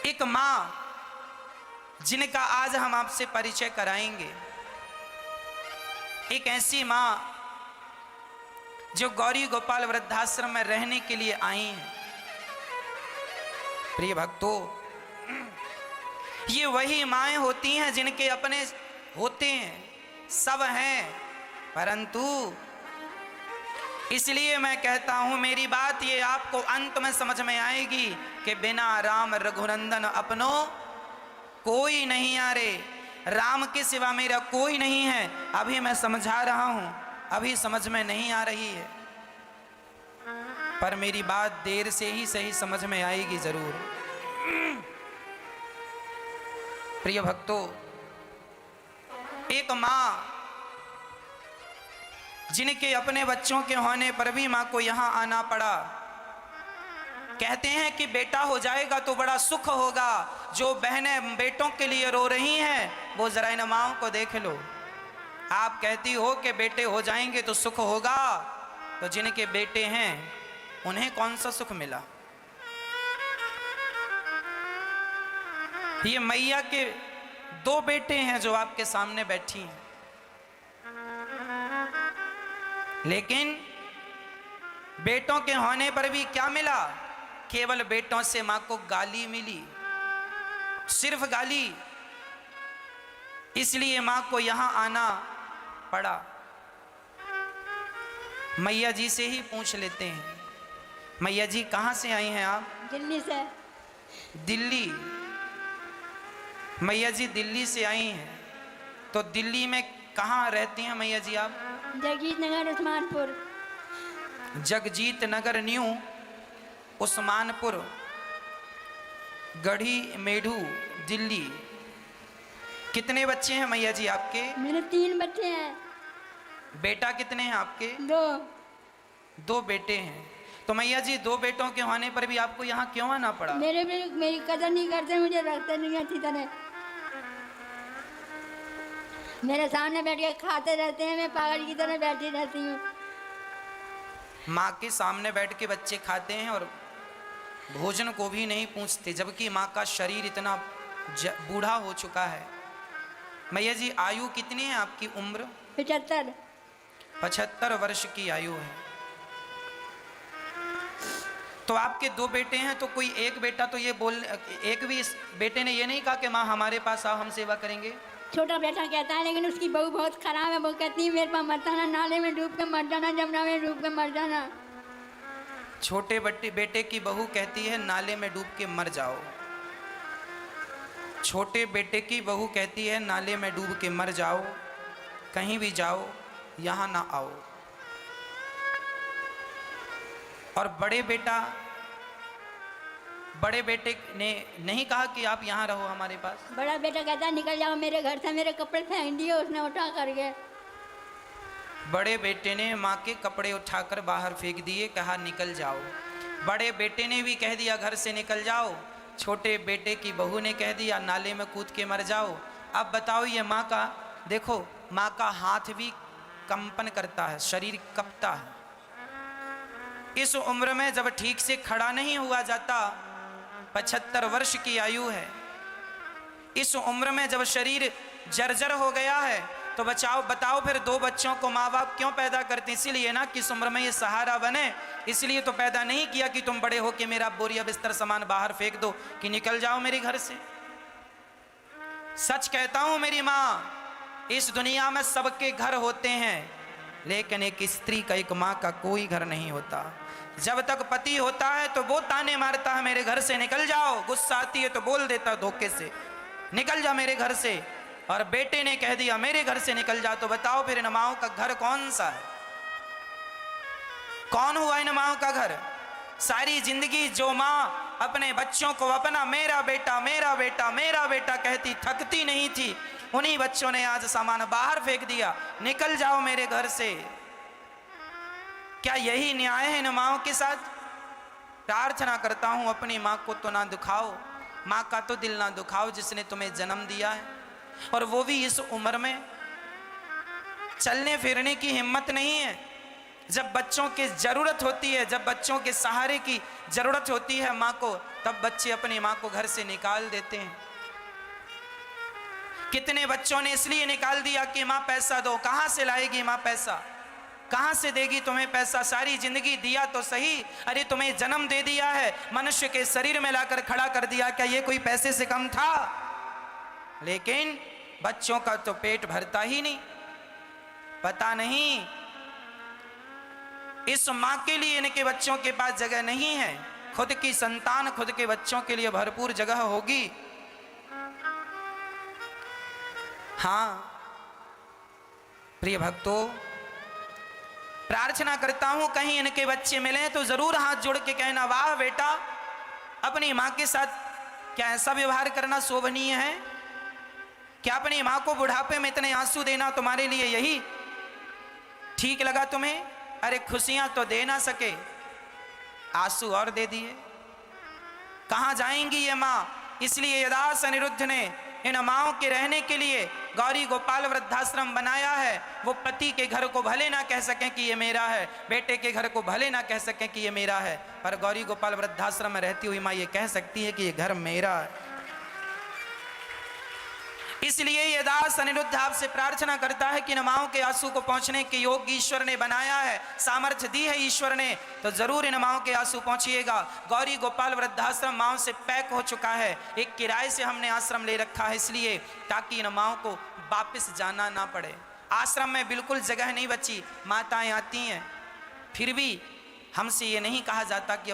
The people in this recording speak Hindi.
एक माँ जिनका आज हम आपसे परिचय कराएंगे, एक ऐसी माँ जो गौरी गोपाल वृद्धाश्रम में रहने के लिए आई हैं। प्रिय भक्तों, ये वही माएँ होती हैं जिनके अपने होते हैं, सब हैं, परंतु इसलिए मैं कहता हूं, मेरी बात ये आपको अंत में समझ में आएगी कि बिना राम रघुनंदन अपनो कोई नहीं आ रे। राम के सिवा मेरा कोई नहीं है। अभी मैं समझा रहा हूं, अभी समझ में नहीं आ रही है, पर मेरी बात देर से ही सही समझ में आएगी जरूर। प्रिय भक्तों, एक माँ जिनके अपने बच्चों के होने पर भी माँ को यहाँ आना पड़ा। कहते हैं कि बेटा हो जाएगा तो बड़ा सुख होगा। जो बहनें बेटों के लिए रो रही हैं, वो जरा इन माँओं को देख लो। आप कहती हो कि बेटे हो जाएंगे तो सुख होगा, तो जिनके बेटे हैं उन्हें कौन सा सुख मिला? ये मैया के दो बेटे हैं जो आपके सामने बैठी हैं, लेकिन बेटों के होने पर भी क्या मिला? केवल बेटों से मां को गाली मिली, सिर्फ गाली। इसलिए मां को यहां आना पड़ा। मैया जी से ही पूछ लेते हैं। मैया जी कहां से आई हैं आप? दिल्ली से। दिल्ली? मैया जी दिल्ली से आई हैं, तो दिल्ली में कहाँ रहती हैं मैया जी आप? जगजीत नगर उस्मानपुर। जगजीत नगर न्यू उस्मानपुर, गढ़ी मेढ़ू, दिल्ली। कितने बच्चे हैं मैया जी आपके? मेरे 3 बच्चे हैं। बेटा कितने हैं आपके? 2। 2 बेटे हैं। तो मैया जी 2 बेटों के होने पर भी आपको यहाँ क्यों आना पड़ा? मेरी कदर नहीं करते, मुझे रखते नहीं अच्छी तरह। मेरे सामने बैठ के खाते रहते हैं, मैं पागल की तरह बैठी रहती हूँ। माँ के सामने बैठ के बच्चे खाते हैं और भोजन को भी नहीं पूछते, जबकि माँ का शरीर इतना बूढ़ा हो चुका है। मैया जी आयु कितनी है आपकी? उम्र 75। 75 वर्ष की आयु है। तो आपके 2 बेटे हैं, तो कोई एक बेटा तो ये बोल, एक भी इस बेटे ने ये नहीं कहा कि माँ हमारे पास आओ, हम सेवा करेंगे? छोटा बेटा कहता है, लेकिन उसकी बहू बहुत खराब है। वो कहती है मेरे पास मत आना, नाले में डूब के मर जाना, जमुना में डूब के मर जाना। छोटे बेटे की बहू कहती है नाले में डूब के मर जाओ। छोटे बेटे की बहू कहती है नाले में डूब के मर जाओ, कहीं भी जाओ, यहाँ ना आओ। और बड़े बेटे ने नहीं कहा कि आप यहाँ रहो हमारे पास? बड़ा बेटा कहता है निकल जाओ मेरे घर से, मेरे कपड़े फेंक दिए उसने उठा करके। बड़े बेटे ने माँ के कपड़े उठाकर बाहर फेंक दिए, कहा निकल जाओ। बड़े बेटे ने भी कह दिया घर से निकल जाओ। छोटे बेटे की बहू ने कह दिया नाले में कूद के मर जाओ। अब बताओ, ये माँ का देखो, माँ का हाथ भी कंपन करता है, शरीर कपता है। इस उम्र में जब ठीक से खड़ा नहीं हुआ जाता, 75 वर्ष की आयु है, इस उम्र में जब शरीर जर्जर हो गया है, तो बताओ फिर 2 बच्चों को माँ बाप क्यों पैदा करते? इसीलिए ना कि इस उम्र में ये सहारा बने। इसलिए तो पैदा नहीं किया कि तुम बड़े हो के मेरा बोरिया बिस्तर सामान बाहर फेंक दो कि निकल जाओ मेरे घर से। सच कहता हूं मेरी माँ, इस दुनिया में सबके घर होते हैं, लेकिन एक स्त्री का, एक माँ का कोई घर नहीं होता। जब तक पति होता है तो वो ताने मारता है मेरे घर से निकल जाओ, गुस्सा आती है तो बोल देता धोखे से निकल जा मेरे घर से, और बेटे ने कह दिया मेरे घर से निकल जा। तो बताओ फिर इन माओं का घर कौन सा है? कौन हुआ इन माओं का घर? सारी जिंदगी जो माँ अपने बच्चों को अपना मेरा बेटा मेरा बेटा मेरा बेटा कहती थकती नहीं थी, उन्हीं बच्चों ने आज सामान बाहर फेंक दिया, निकल जाओ मेरे घर से। क्या यही न्याय है इन माओं के साथ? प्रार्थना करता हूं अपनी माँ को तो ना दुखाओ, माँ का तो दिल ना दुखाओ जिसने तुम्हें जन्म दिया है, और वो भी इस उम्र में चलने फिरने की हिम्मत नहीं है। जब बच्चों की जरूरत होती है, जब बच्चों के सहारे की जरूरत होती है माँ को, तब बच्चे अपनी माँ को घर से निकाल देते हैं। कितने बच्चों ने इसलिए निकाल दिया कि माँ पैसा दो। कहां से लाएगी माँ पैसा, कहां से देगी तुम्हें पैसा? सारी जिंदगी दिया तो सही, अरे तुम्हें जन्म दे दिया है, मनुष्य के शरीर में लाकर खड़ा कर दिया, क्या ये कोई पैसे से कम था? लेकिन बच्चों का तो पेट भरता ही नहीं। पता नहीं इस मां के लिए इनके बच्चों के पास जगह नहीं है। खुद की संतान, खुद के बच्चों के लिए भरपूर जगह होगी। हाँ प्रिय भक्तों, प्रार्थना करता हूं कहीं इनके बच्चे मिले तो जरूर हाथ जोड़ के कहना, वाह बेटा, अपनी मां के साथ क्या ऐसा व्यवहार करना शोभनीय है? क्या अपनी मां को बुढ़ापे में इतने आंसू देना तुम्हारे लिए यही ठीक लगा तुम्हें? अरे खुशियां तो दे ना सके, आंसू और दे दिए। कहां जाएंगी ये मां? इसलिए यदास अनिरुद्ध ने इन माओं के रहने के लिए गौरी गोपाल वृद्धाश्रम बनाया है। वो पति के घर को भले ना कह सकें कि ये मेरा है, बेटे के घर को भले ना कह सकें कि ये मेरा है, पर गौरी गोपाल वृद्धाश्रम में रहती हुई माँ ये कह सकती है कि ये घर मेरा है। इसलिए ये दास अनिरुद्ध आपसे प्रार्थना करता है कि इन माओं के आंसू को पहुंचने के योग्य ईश्वर ने बनाया है, सामर्थ्य दी है ईश्वर ने, तो जरूर इन माओं के आंसू पहुंचिएगा। गौरी गोपाल वृद्धाश्रम माओं से पैक हो चुका है, एक किराए से हमने आश्रम ले रखा है, इसलिए ताकि इन माओं को वापस जाना ना पड़े। आश्रम में बिल्कुल जगह नहीं बची, माताएं आती हैं, फिर भी हमसे ये नहीं कहा जाता कि